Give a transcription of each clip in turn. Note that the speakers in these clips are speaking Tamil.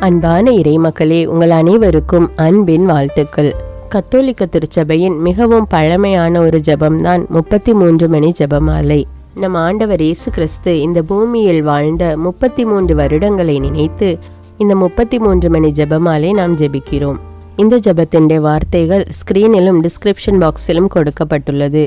அன்பான இறைமக்களே, உங்கள் அனைவருக்கும் அன்பின் வாழ்த்துக்கள். கத்தோலிக்க திருச்சபையின் மிகவும் பழமையான ஒரு ஜெபம்தான் 33 மணி ஜெபமாலை. நம் ஆண்டவர் இயேசு கிறிஸ்து இந்த பூமியில் வாழ்ந்த 33 வருடங்களை நினைத்து இந்த 33 மணி ஜெபமாலை நாம் ஜெபிக்கிறோம். இந்த ஜெபத்தின் வார்த்தைகள் ஸ்கிரீனிலும் டிஸ்கிரிப்ஷன் பாக்ஸிலும் கொடுக்கப்பட்டுள்ளது.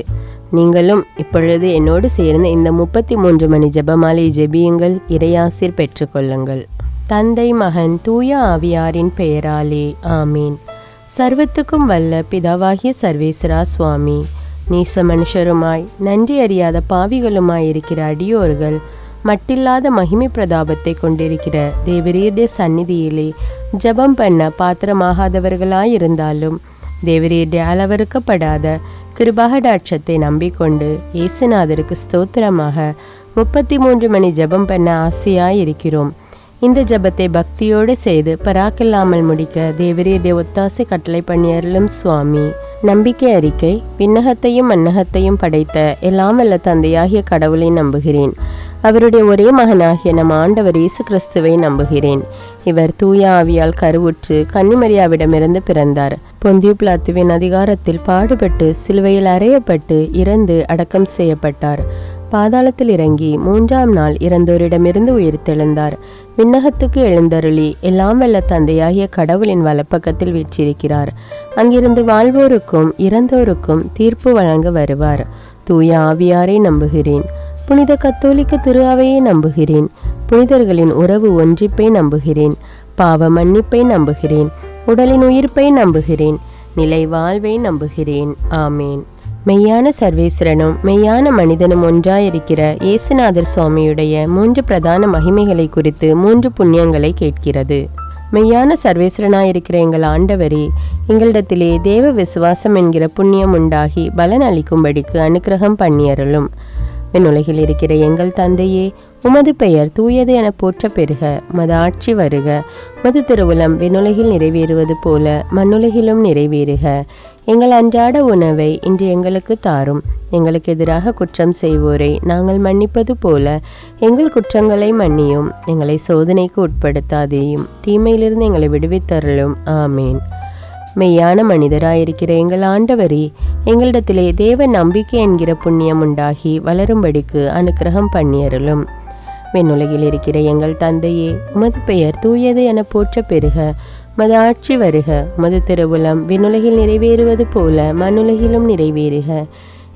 நீங்களும் இப்பொழுது என்னோடு சேர்ந்து இந்த 33 மணி ஜெபமாலை ஜெபியுங்கள், இறையாசீர் பெற்றுக்கொள்ளுங்கள். தந்தை, மகன், தூய ஆவியாரின் பெயராலே ஆமீன். சர்வத்துக்கும் வல்ல பிதாவாகிய சர்வேஸ்வரா சுவாமி, நீச மனுஷருமாய் நன்றி அறியாத பாவிகளுமாயிருக்கிற அடியோர்கள் மட்டில்லாத மகிமை பிரதாபத்தை கொண்டிருக்கிற தேவரீருடைய சந்நிதியிலே ஜெபம் பண்ண பாத்திரமாகாதவர்களாயிருந்தாலும் தேவரீருடைய அளவறுக்கப்படாத கிருபாகடாட்சத்தை நம்பிக்கொண்டு இயேசுநாதருக்கு ஸ்தோத்திரமாக 33 மணி ஜெபம் பண்ண ஆசையாயிருக்கிறோம். இந்த ஜெபத்தை பக்தியோடு செய்து பராக்கில்லாமல் முடிக்க தேவரீருடைய ஒத்தாசை கட்டளை பண்ணியருளும் சுவாமி. நம்பிக்கை அறிக்கை. விண்ணகத்தையும் மண்ணகத்தையும் படைத்த எல்லாம் வல்ல தந்தையாகிய கடவுளை நம்புகிறேன். அவருடைய ஒரே மகனாகிய நம் ஆண்டவர் இயேசு கிறிஸ்துவை நம்புகிறேன். இவர் தூய ஆவியால் கருவுற்று கன்னிமரியாவிடமிருந்து பிறந்தார். பொந்தியு பிலாத்துவின் அதிகாரத்தில் பாடுபட்டு சிலுவையில் அறையப்பட்டு இறந்து அடக்கம் செய்யப்பட்டார். பாதாளத்தில் இறங்கி 3ஆம் நாள் இறந்தோரிடமிருந்து உயிர்த்தெழுந்தார். விண்ணகத்துக்கு எழுந்தருளி எல்லாம் வல்ல தந்தையாகிய கடவுளின் வலப்பக்கத்தில் வீற்றிருக்கிறார். அங்கிருந்து வாழ்வோருக்கும் இறந்தோருக்கும் தீர்ப்பு வழங்க வருவார். தூய ஆவியாரை நம்புகிறேன். புனித கத்தோலிக்க திரு அவையை நம்புகிறேன். புனிதர்களின் உறவு ஒன்றிப்பை நம்புகிறேன். பாவ மன்னிப்பை நம்புகிறேன். உடலின் உயிர்ப்பை நம்புகிறேன். நிலை வாழ்வை நம்புகிறேன். ஆமேன். மெய்யான சர்வேஸ்வரனும் மெய்யான மனிதனும் ஒன்றாயிருக்கிற இயேசுநாதர் சுவாமியுடைய 3 பிரதான மகிமைகளை குறித்து 3 புண்ணியங்களை கேட்கிறது. மெய்யான சர்வேஸ்வரனாயிருக்கிற எங்கள் ஆண்டவரே, எங்களிடத்திலே தேவ விசுவாசம் என்கிற புண்ணியம் உண்டாகி பலன் அளிக்கும்படிக்கு அனுக்கிரகம் பண்ணியருளும். விண்ணுலகில் இருக்கிற எங்கள் தந்தையே, உமது பெயர் தூயது என போற்ற பெறுக. உமது ஆட்சி வருக. உமது திருவுளம் விண்ணுலகில் நிறைவேறுவது போல மண்ணுலகிலும் நிறைவேறுக. எங்கள் அன்றாட உணவை இன்று எங்களுக்கு தாரும். எங்களுக்கு எதிராக குற்றம் செய்வோரை நாங்கள் மன்னிப்பது போல எங்கள் குற்றங்களை மன்னியும். எங்களை சோதனைக்கு உட்படுத்தாதேயும், தீமையிலிருந்து எங்களை விடுவித்தருளும். ஆமேன். மெய்யான மனிதராயிருக்கிற எங்கள் ஆண்டவரே, எங்களிடத்திலே தேவ நம்பிக்கை என்கிற புண்ணியம் உண்டாகி வளரும்படிக்கு அனுக்கிரகம் பண்ணியருளும். விண்ணுலகில் இருக்கிற எங்கள் தந்தையே, உமது பெயர் தூயது என போற்ற பெறுக. உமது ஆட்சி வருக. உமது திருவுளம் விண்ணுலகில் நிறைவேறுவது போல மண்ணுலகிலும் நிறைவேறுக.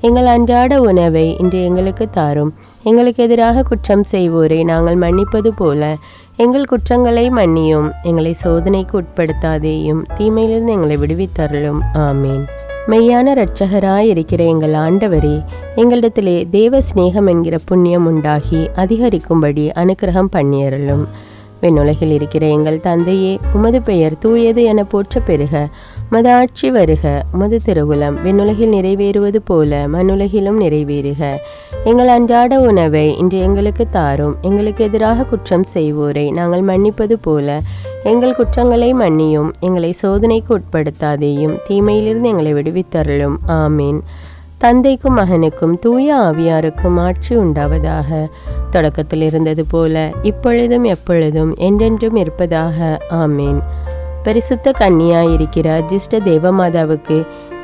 எங்கள் அன்றாட உணவை இன்று எங்களுக்கு தாரும். எங்களுக்கு எதிராக குற்றம் செய்வோரை நாங்கள் மன்னிப்பது போல எங்கள் குற்றங்களை மன்னியும். எங்களை சோதனைக்கு உட்படுத்தாதேயும், தீமையிலிருந்து எங்களை விடுவித்தருளும். ஆமீன். மெய்யான இரட்சகராயிருக்கிற எங்கள் ஆண்டவரே, எங்களிடத்திலே தேவ சிநேகம் என்கிற புண்ணியம் உண்டாகி அதிகரிக்கும்படி அனுக்கிரகம் பண்ணியருளும். விண்ணுலகில் இருக்கிற எங்கள் தந்தையே, உமது பெயர் தூயது என போற்ற பெறுக. உமது ஆட்சி வருக. உமது திருவுளம் விண்ணுலகில் நிறைவேறுவது போல மண்ணுலகிலும் நிறைவேறுக. எங்கள் அன்றாட உணவை இன்று எங்களுக்கு தாரும். எங்களுக்கு எதிராக குற்றம் செய்வோரை நாங்கள் மன்னிப்பது போல எங்கள் குற்றங்களை மன்னியும். எங்களை சோதனைக்கு உட்படுத்தாதேயும், தீமையிலிருந்து எங்களை விடுவித்தருளும். ஆமீன். தந்தைக்கும் மகனுக்கும் தூய ஆவியாருக்கும் ஆட்சி உண்டாவதாக. தொடக்கத்தில் இருந்தது போல இப்பொழுதும் எப்பொழுதும் என்றென்றும் இருப்பதாக. ஆமீன். பரிசுத்த கன்னியாயிருக்கிற அஜிஷ்ட தேவமாதாவுக்கு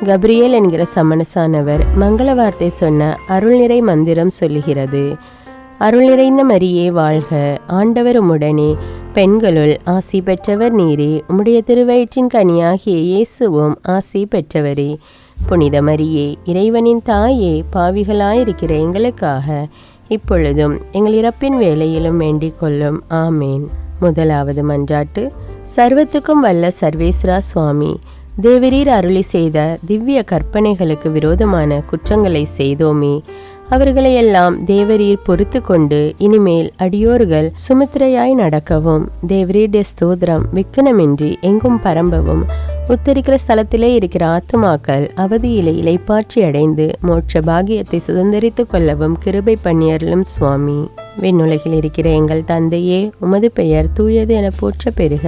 கப்ரியேல் என்கிற சமணசானவர் மங்கள வார்த்தை சொன்ன அருள்நிறை மந்திரம் சொல்லுகிறது. அருள் நிறைந்த மரியே வாழ்க, ஆண்டவர் உம்முடனே, பெண்களுள் ஆசி பெற்றவர் நீரே. உம்முடைய திருவயிற்றின் கனியாகிய இயேசுவும் ஆசி பெற்றவரே. புனித மரியே, இறைவனின் தாயே, பாவிகளாயிருக்கிற எங்களுக்காக இப்பொழுதும் எங்கள் இறப்பின் வேளையிலும் வேண்டிக் கொள்ளும். ஆமேன். முதலாவது மன்றாட்டு. சர்வத்துக்கும் வல்ல சர்வேஸ்வரா சுவாமி, தேவரீர் அருளி செய்த திவ்ய கற்பனைகளுக்கு விரோதமான குற்றங்களை செய்தோமே, அவர்களையெல்லாம் தேவரீர் பொறுத்து கொண்டு இனிமேல் அடியோர்கள் சுமித்திரையாய் நடக்கவும் தேவரீருடைய ஸ்தோத்திரம் விக்கனமின்றி எங்கும் பரம்பவும் உத்தரிக்கிற ஸ்தலத்திலே இருக்கிற ஆத்துமாக்கள் அவதியிலே இலைப்பாற்றி அடைந்து மோட்ச பாகியத்தை சுதந்திரித்து கொள்ளவும் கிருபை பண்ணியருளும் சுவாமி. விண்ணுலகில் இருக்கிற எங்கள் தந்தையே, உமது பெயர் தூயது என போற்ற பெறுக.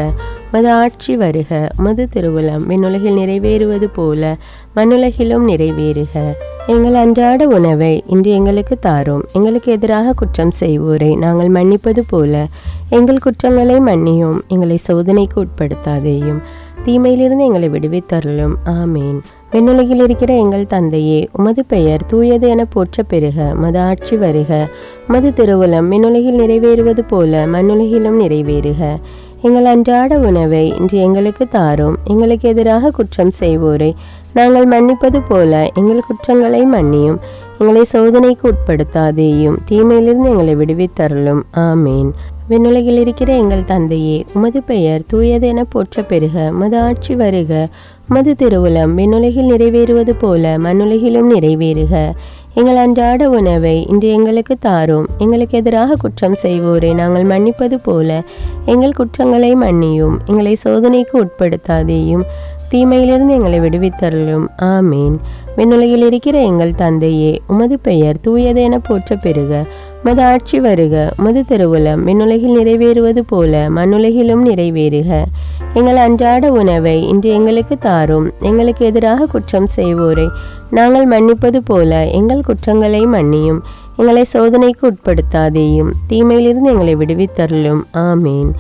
மது ஆட்சி வருக. மது திருவுளம் விண்ணுலகில் நிறைவேறுவது போல மண்ணுலகிலும் நிறைவேறுக. எங்கள் அன்றாட உணவை இன்று எங்களுக்கு தாரும். எங்களுக்கு எதிராக குற்றம் செய்வோரை நாங்கள் மன்னிப்பது போல எங்கள் குற்றங்களை மன்னியும். எங்களை சோதனைக்கு உட்படுத்தாதேயும், தீமையிலிருந்து எங்களை விடுவித்தருளும். ஆமீன். விண்ணுலகில் இருக்கிற எங்கள் தந்தையே, உமது பெயர் தூயது என போற்ற பெறுக. மது ஆட்சி வருக. மது திருவுளம் விண்ணுலகில் நிறைவேறுவது போல மண்ணுலகிலும் நிறைவேறுக. எங்கள் அன்றாட உணவை இன்று எங்களுக்கு தாரும். எங்களுக்கு எதிராக குற்றம் செய்வோரை நாங்கள் மன்னிப்பது போல எங்கள் குற்றங்களை மன்னியும். எங்களை சோதனைக்கு உட்படுத்தாதேயும், தீமையிலிருந்து எங்களை விடுவித்தருளும். ஆமீன். விண்ணுலகில் இருக்கிற எங்கள் தந்தையே, உமது பெயர் தூயது என போற்ற பெறுக. மது ஆட்சி வருக. மது திருவுளம் விண்ணுலகில் நிறைவேறுவது போல மண்ணுலகிலும் நிறைவேறுக. எங்கள் அன்றாட உணவை இன்று எங்களுக்கு தாரும். எங்களுக்கு எதிராக குற்றம் செய்வோரை நாங்கள் மன்னிப்பது போல எங்கள் குற்றங்களை மன்னியும். எங்களை சோதனைக்கு உட்படுத்தாதேயும், தீமையிலிருந்து எங்களை விடுவித்தருளும். ஆமீன். விண்ணுலகில் இருக்கிற எங்கள் தந்தையே, உமது பெயர் தூயது என போற்ற பெறுக. மது ஆட்சி வருக. மது திருவுளம் விண்ணுலகில் நிறைவேறுவது போல மண்ணுலகிலும் நிறைவேறுக. எங்கள் அன்றாட உணவை இன்று எங்களுக்கு தாரும். எங்களுக்கு எதிராக குற்றம் செய்வோரை நாங்கள் மன்னிப்பது போல எங்கள் குற்றங்களை மன்னியும். எங்களை சோதனைக்கு உட்படுத்தாதேயும், தீமையிலிருந்து எங்களை விடுவித்தருளும். ஆமீன்.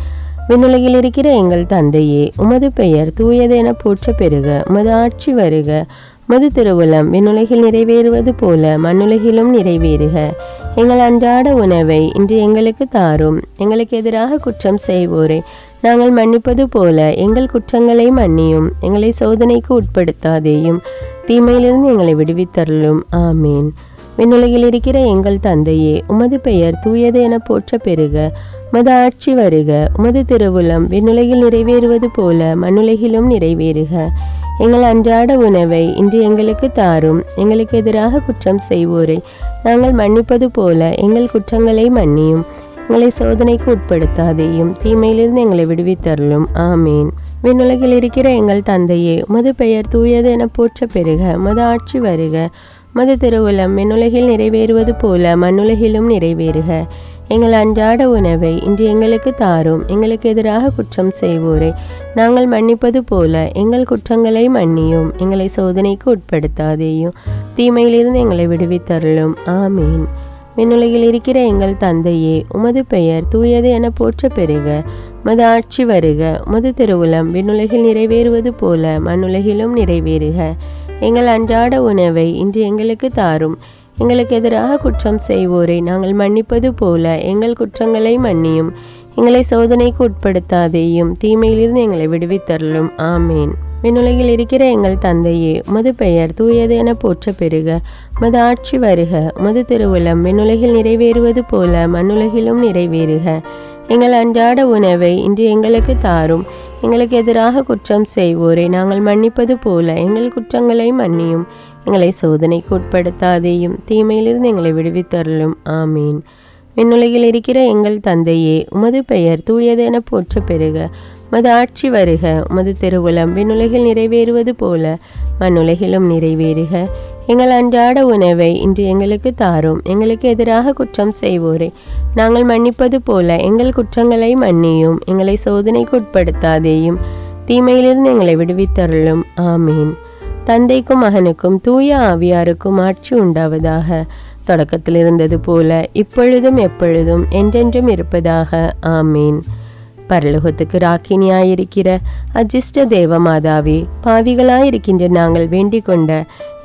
விண்ணுலகில் இருக்கிற எங்கள் தந்தையே, உமது பெயர் தூயது என போற்ற பெறுக. மது ஆட்சி வருக. மது திருவுளம் விண்ணுலகில் நிறைவேறுவது போல மண்ணுலகிலும் நிறைவேறுக. எங்கள் அன்றாட உணவை இன்று எங்களுக்கு தாரும். எங்களுக்கு எதிராக குற்றம் செய்வோரை நாங்கள் மன்னிப்பது போல எங்கள் குற்றங்களை மன்னியும். எங்களை சோதனைக்கு உட்படுத்தாதேயும், தீமையிலிருந்து எங்களை விடுவித்தருளும். ஆமீன். விண்ணுலகில் இருக்கிற எங்கள் தந்தையே, உமது பெயர் தூயது என போற்ற பெறுக. மது ஆட்சி வருக. உமது திருவுளம் விண்ணுலகில் நிறைவேறுவது போல மண்ணுலகிலும் நிறைவேறுக. எங்கள் அன்றாட உணவை இன்று எங்களுக்கு தாரும். எங்களுக்கு எதிராக குற்றம் செய்வோரை நாங்கள் மன்னிப்பது போல எங்கள் குற்றங்களை மன்னியும். எங்களை சோதனைக்கு உட்படுத்தாதேயும், தீமையிலிருந்து எங்களை விடுவித்தருளும். ஆமீன். விண்ணுலகில் இருக்கிற எங்கள் தந்தையே, உமது பெயர் தூயது என போற்ற பெறுக. மது ஆட்சி வருக. மது திருவுளம் விண்ணுலகில் நிறைவேறுவது போல மண்ணுலகிலும் நிறைவேறுக. எங்கள் அன்றாட உணவை இன்று எங்களுக்கு தாரும். எங்களுக்கு எதிராக குற்றம் செய்வோரை நாங்கள் மன்னிப்பது போல எங்கள் குற்றங்களை மன்னியும். எங்களை சோதனைக்கு உட்படுத்தாதேயும், தீமையிலிருந்து எங்களை விடுவித்தருளும். ஆமீன். விண்ணுலகில் இருக்கிற எங்கள் தந்தையே, உமது பெயர் தூயது என போற்ற பெறுக. மது ஆட்சி வருக. மது திருவுளம் விண்ணுலகில் நிறைவேறுவது போல மண்ணுலகிலும் நிறைவேறுக. எங்கள் அன்றாட உணவை இன்று எங்களுக்கு தாரும். எங்களுக்கு எதிராக குற்றம் செய்வோரை நாங்கள் மன்னிப்பது போல எங்கள் குற்றங்களை மன்னியும். எங்களை சோதனைக்கு உட்படுத்தாதேயும், தீமையிலிருந்து எங்களை விடுவித்தருளும். ஆமீன். விண்ணுலகில் இருக்கிற எங்கள் தந்தையே, உமது பெயர் தூயது என போற்ற பெறுக. மது ஆட்சி வருக. மது திருவுளம் விண்ணுலகில் நிறைவேறுவது போல மண்ணுலகிலும் நிறைவேறுக. எங்கள் அன்றாட உணவை இன்று எங்களுக்கு தாரும். எங்களுக்கு எதிராக குற்றம் செய்வோரை நாங்கள் மன்னிப்பது போல எங்கள் குற்றங்களை மன்னியும். எங்களை சோதனைக்கு உட்படுத்தாதேயும், தீமையிலிருந்து எங்களை விடுவித்தருளும். ஆமீன். விண்ணுலகில் இருக்கிற எங்கள் தந்தையே, உமது பெயர் தூயது என போற்ற பெறுக. மது ஆட்சி வருக. உமது திருவுளம் விண்ணுலகில் நிறைவேறுவது போல மண்ணுலகிலும் நிறைவேறுக. எங்கள் அன்றாட உணவை இன்று எங்களுக்கு தாரும். எங்களுக்கு எதிராக குற்றம் செய்வோரை நாங்கள் மன்னிப்பது போல எங்கள் குற்றங்களை மன்னியும். எங்களை சோதனைக்கு உட்படுத்தாதேயும், தீமையிலிருந்து எங்களை விடுவித்தருளும். ஆமீன். தந்தைக்கும் மகனுக்கும் தூய ஆவியாருக்கும் ஆட்சி உண்டாவதாக. தொடக்கத்தில் இருந்தது போல இப்பொழுதும் எப்பொழுதும் என்றென்றும் இருப்பதாக. ஆமீன். பரலோகத்துக்கு ராக்கினியாயிருக்கிற அஜிஷ்ட தேவமாதாவே, பாவிகளாயிருக்கின்ற நாங்கள் வேண்டிக் கொண்ட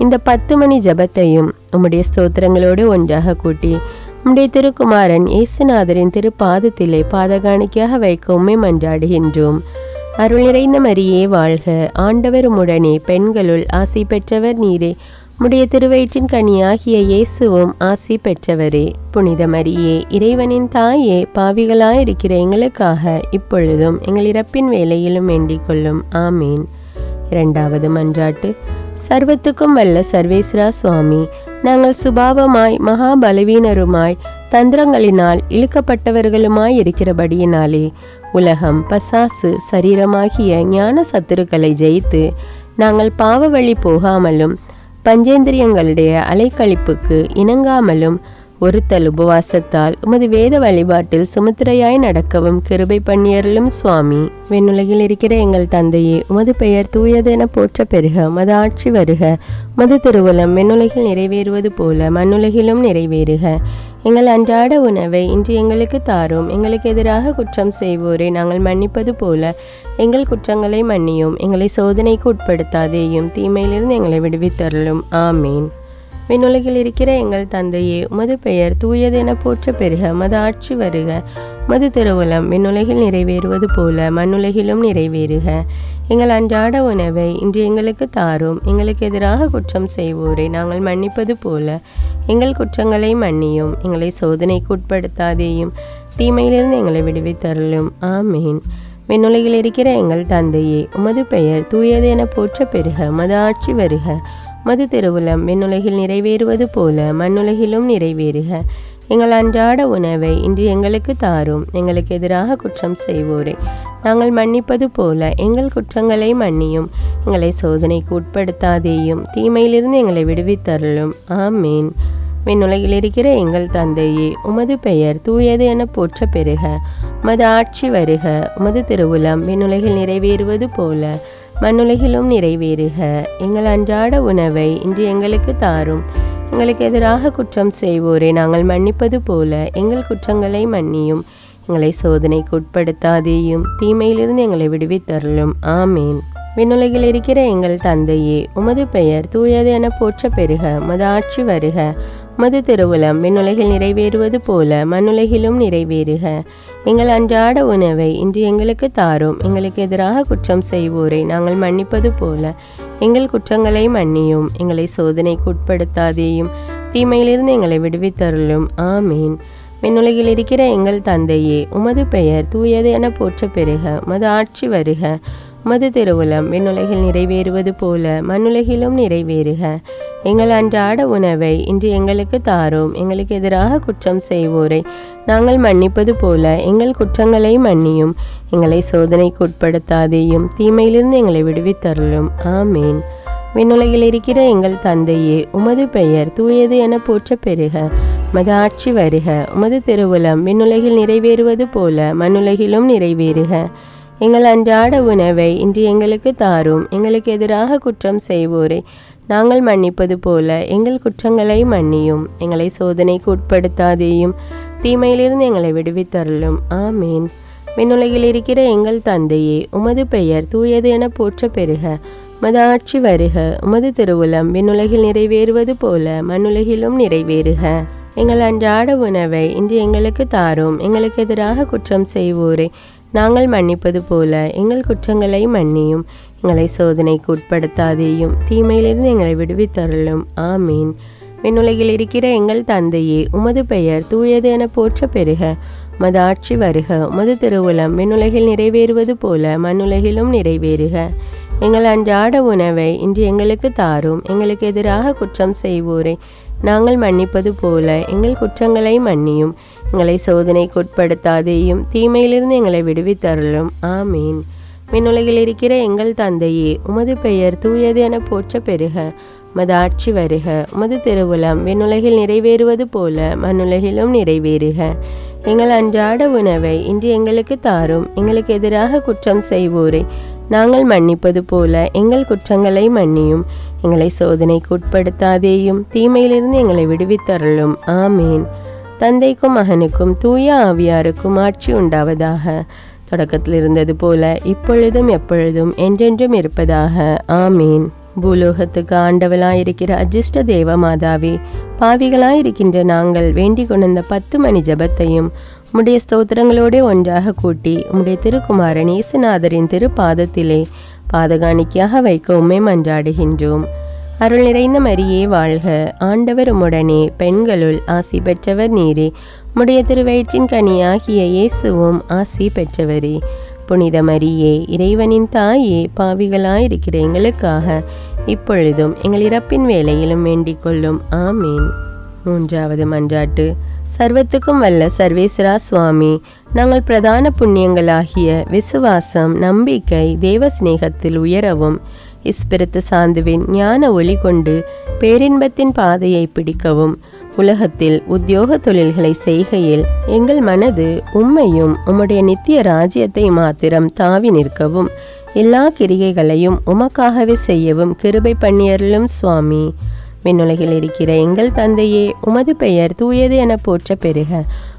இந்த 10 மணி ஜபத்தையும் உம்முடைய ஸ்தோத்திரங்களோடு ஒன்றாக கூட்டி உம்முடைய திருக்குமாரன் இயேசுநாதரின் திருப்பாதத்திலே பாதகாணிக்கையாக வைக்க உம்மை மன்றாடுகின்றோம். அருள் நிறைந்த மரியே வாழ்க. ஆண்டவர் உம்முடனே, பெண்களுள் ஆசி பெற்றவர் நீரே. உம்முடைய திருவயிற்றின் கனியாகிய இயேசுவும் ஆசி பெற்றவரே. புனித மரியே, இறைவனின் தாயே, பாவிகளாயிருக்கிற எங்களுக்காக இப்பொழுதும் எங்கள் இறப்பின் வேளையிலும் வேண்டிக் கொள்ளும். ஆமீன். இரண்டாவது மன்றாட்டு. சர்வத்துக்கும் வல்ல சர்வேஸ்வரா சுவாமி, நாங்கள் சுபாவமாய் மகா பலவீனருமாய் தந்திரங்களினால் இழுக்கப்பட்டவர்களுமாய் இருக்கிறபடியினாலே உலகம், பசாசு, சரீரமாகிய ஞான சத்துருக்களை ஜெயித்து நாங்கள் பாவ வழி போகாமலும் பஞ்சேந்திரியங்களுடைய அலைக்கழிப்புக்கு இணங்காமலும் ஒருத்தல் உபவாசத்தால் உமது வேத வழிபாட்டில் சுமுத்திரையாய் நடக்கவும் கிருபை பண்ணியருளும் சுவாமி. விண்ணுலகில் இருக்கிற எங்கள் தந்தையே, உமது பெயர் தூயது என போற்ற பெருக. உமது ஆட்சி வருக. உமது திருவுளம் விண்ணுலகில் நிறைவேறுவது போல மண்ணுலகிலும் நிறைவேறுக. எங்கள் அன்றாட உணவை இன்று எங்களுக்கு தாரும். எங்களுக்கு எதிராக குற்றம் செய்வோரை நாங்கள் மன்னிப்பது போல எங்கள் குற்றங்களை மன்னியும். எங்களை சோதனைக்கு உட்படுத்தாதேயும், தீமையிலிருந்து எங்களை விடுவித்தருளும். ஆமீன். விண்ணுலகில் இருக்கிற எங்கள் தந்தையே, உமது பெயர் தூயது என போற்ற பெருக. உமது ஆட்சி வருக. உமது திருவுளம் விண்ணுலகில் நிறைவேறுவது போல மண்ணுலகிலும் நிறைவேறுக. எங்கள் அன்றாட உணவை இன்று எங்களுக்கு தாரும். எங்களுக்கு எதிராக குற்றம் செய்வோரை நாங்கள் மன்னிப்பது போல எங்கள் குற்றங்களை மன்னியும். எங்களை சோதனைக்கு உட்படுத்தாதேயும், தீமையிலிருந்து எங்களை விடுவித்தருளும். ஆமீன். விண்ணுலகில் இருக்கிற எங்கள் தந்தையே, உமது பெயர் தூயது என போற்ற பெருக. உமது ஆட்சி வருக. உமது திருவுளம் விண்ணுலகில் நிறைவேறுவது போல மண்ணுலகிலும் நிறைவேறுக. எங்கள் அன்றாட உணவை இன்று எங்களுக்கு தாரும். எங்களுக்கு எதிராக குற்றம் செய்வோரை நாங்கள் மன்னிப்பது போல எங்கள் குற்றங்களை மன்னியும். எங்களை சோதனைக்கு உட்படுத்தாதேயும், தீமையிலிருந்து எங்களை விடுவித்தருளும். ஆமீன். விண்ணுலகில் இருக்கிற எங்கள் தந்தையே, உமது பெயர் தூயது என போற்ற பெருக. உமது ஆட்சி வருக. உமது திருவுளம் விண்ணுலகில் நிறைவேறுவது போல மண்ணுலகிலும் நிறைவேறுக. எங்கள் அன்றாட உணவை இன்று எங்களுக்கு தாரும். எங்களுக்கு எதிராக குற்றம் செய்வோரை நாங்கள் மன்னிப்பது போல எங்கள் குற்றங்களை மன்னியும். எங்களை சோதனைக்கு உட்படுத்தாதேயும், தீமையிலிருந்து எங்களை விடுவித்தருளும். ஆமீன். விண்ணுலகில் இருக்கிற எங்கள் தந்தையே, உமது பெயர் தூயது என போற்ற பெருக. உமது ஆட்சி வருக. உமது திருவுளம் விண்ணுலகில் நிறைவேறுவது போல மண்ணுலகிலும் நிறைவேறுக. எங்கள் அன்றாட உணவை இன்று எங்களுக்கு தாரும். எங்களுக்கு எதிராக குற்றம் செய்வோரை நாங்கள் மன்னிப்பது போல எங்கள் குற்றங்களை மன்னியும். எங்களை சோதனைக்கு உட்படுத்தாதேயும், தீமையிலிருந்து எங்களை விடுவித்தருளும். ஆமீன். விண்ணுலகில் இருக்கிற எங்கள் தந்தையே, உமது பெயர் தூயது என போற்ற பெருக. உமது ஆட்சி வருக. உமது திருவுளம் விண்ணுலகில் நிறைவேறுவது போல மண்ணுலகிலும் நிறைவேறுக. எங்கள் அன்றாட உணவை இன்று எங்களுக்கு தாரும். எங்களுக்கு எதிராக குற்றம் செய்வோரை நாங்கள் மன்னிப்பது போல எங்கள் குற்றங்களை மன்னியும். எங்களை சோதனைக்கு உட்படுத்தாதேயும், தீமையிலிருந்து எங்களை விடுவித்தருளும். ஆமீன். விண்ணுலகில் இருக்கிற எங்கள் தந்தையே, உமது பெயர் தூயது என போற்ற பெருக. உமது ஆட்சி வருக. உமது திருவுளம் விண்ணுலகில் நிறைவேறுவது போல மண்ணுலகிலும் நிறைவேறுக. எங்கள் அன்றாட உணவை இன்று எங்களுக்கு தாரும். எங்களுக்கு எதிராக குற்றம் செய்வோரை நாங்கள் மன்னிப்பது போல எங்கள் குற்றங்களை மன்னியும். எங்களை சோதனைக்கு உட்படுத்தாதேயும், தீமையிலிருந்து எங்களை விடுவித்தருளும். ஆமீன். விண்ணுலகில் இருக்கிற எங்கள் தந்தையே, உமது பெயர் தூயது என போற்ற பெருக. உமது ஆட்சி வருக. உமது திருவுளம் விண்ணுலகில் நிறைவேறுவது போல மண்ணுலகிலும் நிறைவேறுக. எங்கள் அன்றாட உணவை இன்று எங்களுக்கு தாரும். எங்களுக்கு எதிராக குற்றம் செய்வோரை நாங்கள் மன்னிப்பது போல எங்கள் குற்றங்களை மன்னியும். எங்களை சோதனைக்கு உட்படுத்தாதேயும், தீமையிலிருந்து எங்களை விடுவித்தருளும். ஆமீன். விண்ணுலகில் இருக்கிற எங்கள் தந்தையே, உமது பெயர் தூயது என போற்ற பெருக. உமது ஆட்சி வருக. உமது திருவுளம் விண்ணுலகில் நிறைவேறுவது போல மண்ணுலகிலும் நிறைவேறுக. எங்கள் அன்றாட உணவை இன்று எங்களுக்கு தாரும். எங்களுக்கு எதிராக குற்றம் செய்வோரை நாங்கள் மன்னிப்பது போல எங்கள் குற்றங்களை மன்னியும். எங்களை சோதனைக்கு உட்படுத்தாதேயும், தீமையிலிருந்து எங்களை விடுவித்தருளும். ஆமீன். விண்ணுலகில் இருக்கிற எங்கள் தந்தையே, உமது பெயர் தூயது என போற்ற பெருக. உமது ஆட்சி வருக. உமது திருவுளம் விண்ணுலகில் நிறைவேறுவது போல மண்ணுலகிலும் நிறைவேறுக. எங்கள் அன்றாட உணவை இன்று எங்களுக்கு தாரும். எங்களுக்கு எதிராக குற்றம் செய்வோரை நாங்கள் மன்னிப்பது போல எங்கள் குற்றங்களை மன்னியும். எங்களை சோதனைக்கு உட்படுத்தாதேயும், தீமையிலிருந்து எங்களை விடுவித்தருளும். ஆமீன். தந்தைக்கும் மகனுக்கும் தூய ஆவியாருக்கும் ஆட்சி உண்டாவதாக. தொடக்கத்தில் இருந்தது போல இப்பொழுதும் எப்பொழுதும் என்றென்றும் இருப்பதாக. ஆமீன். பூலோகத்துக்கு ஆண்டவளாயிருக்கிற அஜிஷ்ட தேவ மாதாவே, பாவிகளாயிருக்கின்ற நாங்கள் வேண்டிக் கொண்ட 10 மணி ஜபத்தையும் உம்முடைய ஸ்தோத்திரங்களோடு ஒன்றாக கூட்டி உம்முடைய திருக்குமாரன் இயேசுநாதரின் திருப்பாதத்திலே பாதகாணிக்கையாக வைக்க உம்மை மன்றாடுகின்றோம். அருள் நிறைந்த மரியே வாழ்க. ஆண்டவர் உம்முடனே, பெண்களுள் ஆசி பெற்றவர் நீரே. உம்முடைய திருவயிற்றின் கனியாகிய இயேசுவும் ஆசி பெற்றவரே. புனித மரியே, இறைவனின் தாயே, பாவிகளாயிருக்கிற எங்களுக்காக இப்பொழுதும் எங்கள் இறப்பின் வேளையிலும் வேண்டிக் கொள்ளும். ஆமீன். 3வது மன்றாட்டு. சர்வத்துக்கும் வல்ல சர்வேஸ்வரா சுவாமி, நாங்கள் பிரதான புண்ணியங்களாகிய விசுவாசம், நம்பிக்கை, தேவ சிநேகத்தில் உயரவும் இஸ்பிரித்து சாந்துவின் ஞான ஒளி கொண்டு பேரின்பத்தின் பாதையை பிடிக்கவும் உலகத்தில் உத்தியோக தொழில்களை செய்கையில் எங்கள் மனது உம்மையும் உம்முடைய நித்திய ராஜ்யத்தை மாத்திரம் தாவி நிற்கவும் எல்லா கிரிகைகளையும் உமக்காகவே செய்யவும் கிருபை பண்ணியருளும் சுவாமி. விண்ணுலகில் இருக்கிற எங்கள் தந்தையே, உமது பெயர் தூயது என போற்ற பெறுக.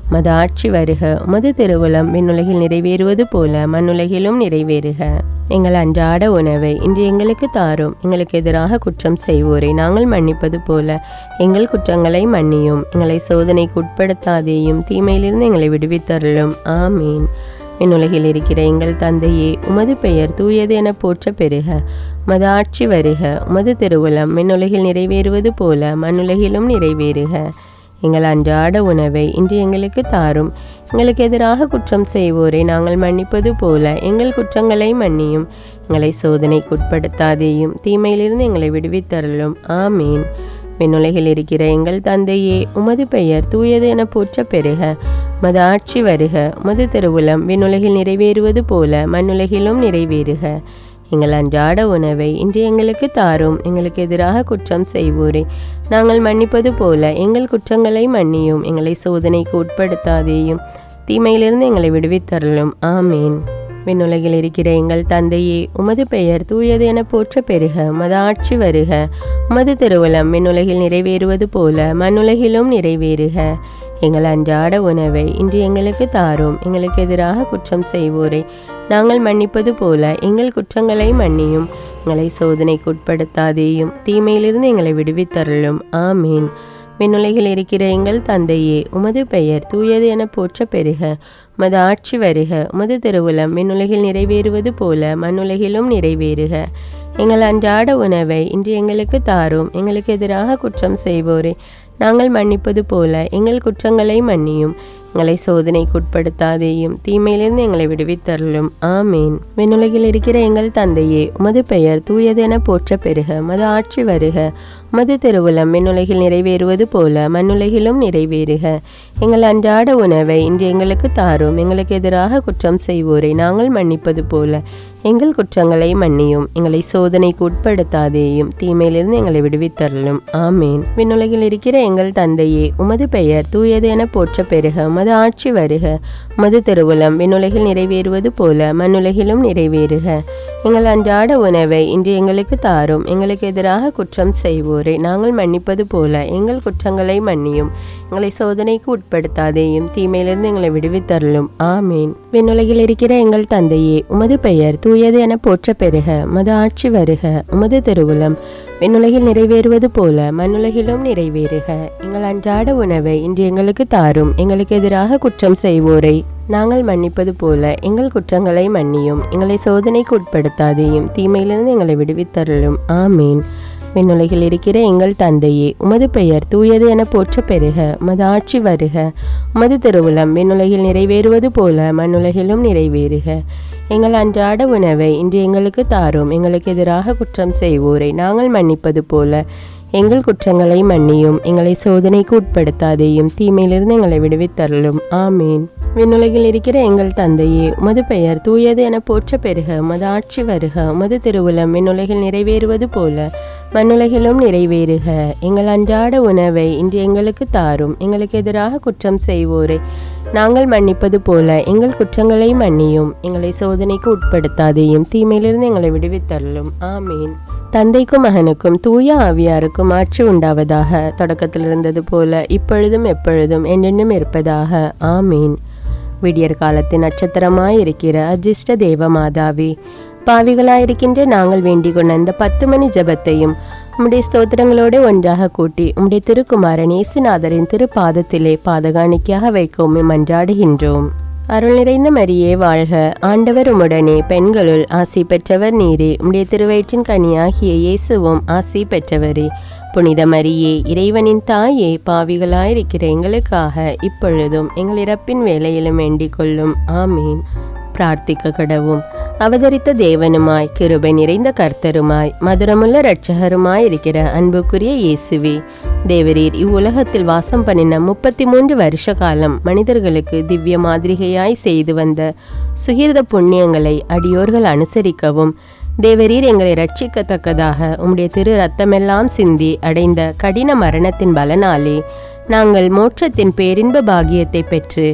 உமது ஆட்சி வருக. உமது திருவுளம் விண்ணுலகில் நிறைவேறுவது போல மண்ணுலகிலும் நிறைவேறுக. எங்கள் அன்றாட உணவை இன்று எங்களுக்கு தாரும். எங்களுக்கு எதிராக குற்றம் செய்வோரை நாங்கள் மன்னிப்பது போல எங்கள் குற்றங்களை மன்னியும். எங்களை சோதனைக்கு உட்படுத்தாதேயும், தீமையிலிருந்து எங்களை விடுவித்தருளும். ஆமீன். விண்ணுலகில் இருக்கிற எங்கள் தந்தையே, உமது பெயர் தூயது என போற்ற பெறுக. உமது ஆட்சி வருக. உமது திருவுளம் விண்ணுலகில் நிறைவேறுவது போல மண்ணுலகிலும் நிறைவேறுக. எங்கள் அன்றாட உணவை இன்று எங்களுக்கு தாரும். எங்களுக்கு எதிராக குற்றம் செய்வோரை நாங்கள் மன்னிப்பது போல எங்கள் குற்றங்களை மன்னியும். எங்களை சோதனைக்கு உட்படுத்தாதேயும், தீமையிலிருந்து எங்களை விடுவித்தருளும். ஆமீன். விண்ணுலகில் இருக்கிற எங்கள் தந்தையே, உமது பெயர் தூயது என போற்ற பெறுக. உமது ஆட்சி வருக. உமது திருவுளம் விண்ணுலகில் நிறைவேறுவது போல மண்ணுலகிலும் நிறைவேறுக. எங்கள் அன்றாட உணவை இன்று எங்களுக்கு தாரும். எங்களுக்கு எதிராக குற்றம் செய்வோரை நாங்கள் மன்னிப்பது போல எங்கள் குற்றங்களை மன்னியும். எங்களை சோதனைக்கு உட்படுத்தாதேயும், தீமையிலிருந்து எங்களை விடுவித்தருளும். ஆமீன். விண்ணுலகில் இருக்கிற எங்கள் தந்தையே, உமது பெயர் தூயது என போற்ற பெறுக. உமது ஆட்சி வருக. உமது திருவுளம் விண்ணுலகில் நிறைவேறுவது போல மண்ணுலகிலும் நிறைவேறுக. எங்கள் அன்றாட உணவை இன்று எங்களுக்கு தாரும். எங்களுக்கு எதிராக குற்றம் செய்வோரை நாங்கள் மன்னிப்பது போல எங்கள் குற்றங்களை மன்னியும். எங்களை சோதனைக்கு உட்படுத்தாதேயும், தீமையிலிருந்து எங்களை விடுவித்தருளும். ஆமீன். விண்ணுலகில் இருக்கிற எங்கள் தந்தையே, உமது பெயர் தூயது என போற்ற பெறுக. உமது ஆட்சி வருக. உமது திருவுளம் விண்ணுலகில் நிறைவேறுவது போல மண்ணுலகிலும் நிறைவேறுக. எங்கள் அன்றாட உணவை இன்று எங்களுக்கு தாரும். எங்களுக்கு எதிராக குற்றம் செய்வோரை நாங்கள் மன்னிப்பது போல எங்கள் குற்றங்களை மன்னியும். எங்களை சோதனைக்கு உட்படுத்தாதேயும், தீமையிலிருந்து எங்களை விடுவித்தருளும். ஆமீன். விண்ணுலகில் இருக்கிற எங்கள் தந்தையே, உமது பெயர் தூயது என போற்ற பெறுக. உமது ஆட்சி வருக. உமது திருவுளம் விண்ணுலகில் நிறைவேறுவது போல மண்ணுலகிலும் நிறைவேறுக. எங்கள் அன்றாட உணவை இன்று எங்களுக்கு தாரும். எங்களுக்கு எதிராக குற்றம் செய்வோரை நாங்கள் மன்னிப்பது போல எங்கள் குற்றங்களை மன்னியும். எங்களை சோதனைக்கு உட்படுத்தாதேயும், தீமையிலிருந்து எங்களை விடுவித்தருளும். ஆமீன். விண்ணுலகில் இருக்கிற எங்கள் தந்தையே, உமது பெயர் தூயது என போற்ற பெறுக. உமது ஆட்சி வருக. உமது திருவுளம் விண்ணுலகில் நிறைவேறுவது போல மண்ணுலகிலும் நிறைவேறுக. எங்கள் அன்றாட உணவை இன்று எங்களுக்கு தாரும். எங்களுக்கு எதிராக குற்றம் செய்வோரை நாங்கள் மன்னிப்பது போல எங்கள் குற்றங்களை மன்னியும். எங்களை சோதனைக்கு உட்படுத்தாதேயும், தீமையிலிருந்து எங்களை விடுவித்தருளும். ஆமீன். விண்ணுலகில் இருக்கிற எங்கள் தந்தையே, உமது பெயர் தூயது என போற்ற பெறுக. உமது ஆட்சி வருக. உமது திருவுளம் விண்ணுலகில் நிறைவேறுவது போல மண்ணுலகிலும் நிறைவேறுக. எங்கள் அன்றாட உணவை இன்று எங்களுக்கு தாரும். எங்களுக்கு எதிராக குற்றம் செய்வோரை நாங்கள் மன்னிப்பது போல எங்கள் குற்றங்களை மன்னியும். எங்களை சோதனைக்கு உட்படுத்தாதேயும், தீமையிலிருந்து எங்களை விடுவித்தருளும். ஆமீன். விண்ணுலகில் இருக்கிற எங்கள் தந்தையே, உமது பெயர் தூயது என போற்ற பெறுக. உமது ஆட்சி வருக. உமது திருவுளம் விண்ணுலகில் நிறைவேறுவது போல மண்ணுலகிலும் நிறைவேறுக. எங்கள் அன்றாட உணவை இன்று எங்களுக்கு தாரும். எங்களுக்கு எதிராக குற்றம் செய்வோரை நாங்கள் மன்னிப்பது போல எங்கள் குற்றங்களை மன்னியும். எங்களை சோதனைக்கு உட்படுத்தாதேயும், தீமையிலிருந்து எங்களை விடுவித்தருளும். ஆமீன். விண்ணுலகில் இருக்கிற எங்கள் தந்தையே, உமது பெயர் தூயது என போற்ற பெறுக. உமது ஆட்சி வருக. உமது திருவுளம் விண்ணுலகில் நிறைவேறுவது போல மண்ணுலகிலும் நிறைவேறுக. எங்கள் அன்றாட உணவை இன்று எங்களுக்கு தாரும். எங்களுக்கு எதிராக குற்றம் செய்வோரை நாங்கள் மன்னிப்பது போல எங்கள் குற்றங்களை மன்னியும். எங்களை சோதனைக்கு உட்படுத்தாதேயும், தீமையிலிருந்து எங்களை விடுவித்தருளும். ஆமீன். தந்தைக்கும் மகனுக்கும் தூய ஆவியாருக்கும் ஆட்சி உண்டாவதாக. தொடக்கத்தில் இருந்தது போல இப்பொழுதும் எப்பொழுதும் என்றென்றும் இருப்பதாக. ஆமீன். விடியற் காலத்தின் நட்சத்திரமாயிருக்கிற அஜிஷ்ட தேவ மாதாவே, பாவிகளாயிருக்கின்ற நாங்கள் வேண்டிக் கொண்ட அந்த 10 மணி ஜபத்தையும் உம்முடைய ஸ்தோத்திரங்களோடு ஒன்றாக கூட்டி உம்முடைய திருக்குமாரன் இயேசுநாதரின் திருப்பாதத்திலே பாதகாணிக்கையாக வைக்க உம்மை மன்றாடுகின்றோம். அருள் நிறைந்த மரியே வாழ்க. ஆண்டவர் உம்முடனே, பெண்களுள் ஆசி பெற்றவர் நீரே. உம்முடைய திருவயிற்றின் கனியாகிய இயேசுவும் ஆசி பெற்றவரே. புனித மரியே, இறைவனின் தாயே, பாவிகளாயிருக்கிற எங்களுக்காக இப்பொழுதும் எங்கள் இறப்பின் வேளையிலும் வேண்டிக் கொள்ளும். ஆமீன். பிரார்த்திக்க கடவும். அவதரித்த தேவனுமாய், கிருபை நிறைந்த கர்த்தருமாய், மதுரமுள்ள இரட்சகருமாய் இருக்கிற அன்புக்குரிய இயேசுவே, தேவரீர் இவ்வுலகத்தில் வாசம் பண்ணின 33 வருஷ காலம் மனிதர்களுக்கு திவ்ய மாதிரிகையாய் செய்து வந்த சுகிர்த புண்ணியங்களை அடியோர்கள் அனுசரிக்கவும், தேவரீர் எங்களை ரட்சிக்கத்தக்கதாக உம்முடைய திரு ரத்தமெல்லாம் சிந்தி அடைந்த கடின மரணத்தின் பலனாலே நாங்கள் மோட்சத்தின் பேரின்ப பாகியத்தை பெற்று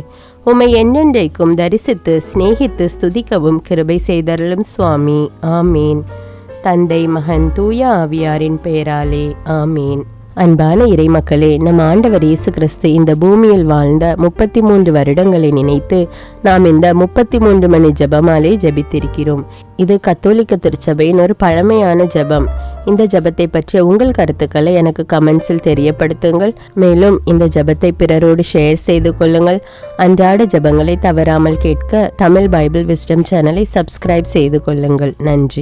உம்மை என்றென்றைக்கும் தரிசித்து சிநேகித்து ஸ்துதிக்கவும் கிருபை செய்தருளும் சுவாமி. ஆமீன். தந்தை, மகன், தூய ஆவியாரின் பெயராலே ஆமீன். அன்பான இறைமக்களே, நம் ஆண்டவர் இயேசு கிறிஸ்து இந்த பூமியில் வாழ்ந்த 33 வருடங்களை நினைத்து நாம் இந்த 33 மணி ஜெபமாலை ஜெபித்திருக்கிறோம். இது கத்தோலிக்க திருச்சபையின் ஒரு பழமையான ஜெபம். இந்த ஜெபத்தை பற்றிய உங்கள் கருத்துக்களை எனக்கு கமெண்ட்ஸில் தெரியப்படுத்துங்கள். மேலும் இந்த ஜெபத்தை பிறரோடு ஷேர் செய்து கொள்ளுங்கள். அன்றாட ஜெபங்களை தவறாமல் கேட்க தமிழ் பைபிள் விஸ்டம் சேனலை சப்ஸ்கிரைப் செய்து கொள்ளுங்கள். நன்றி.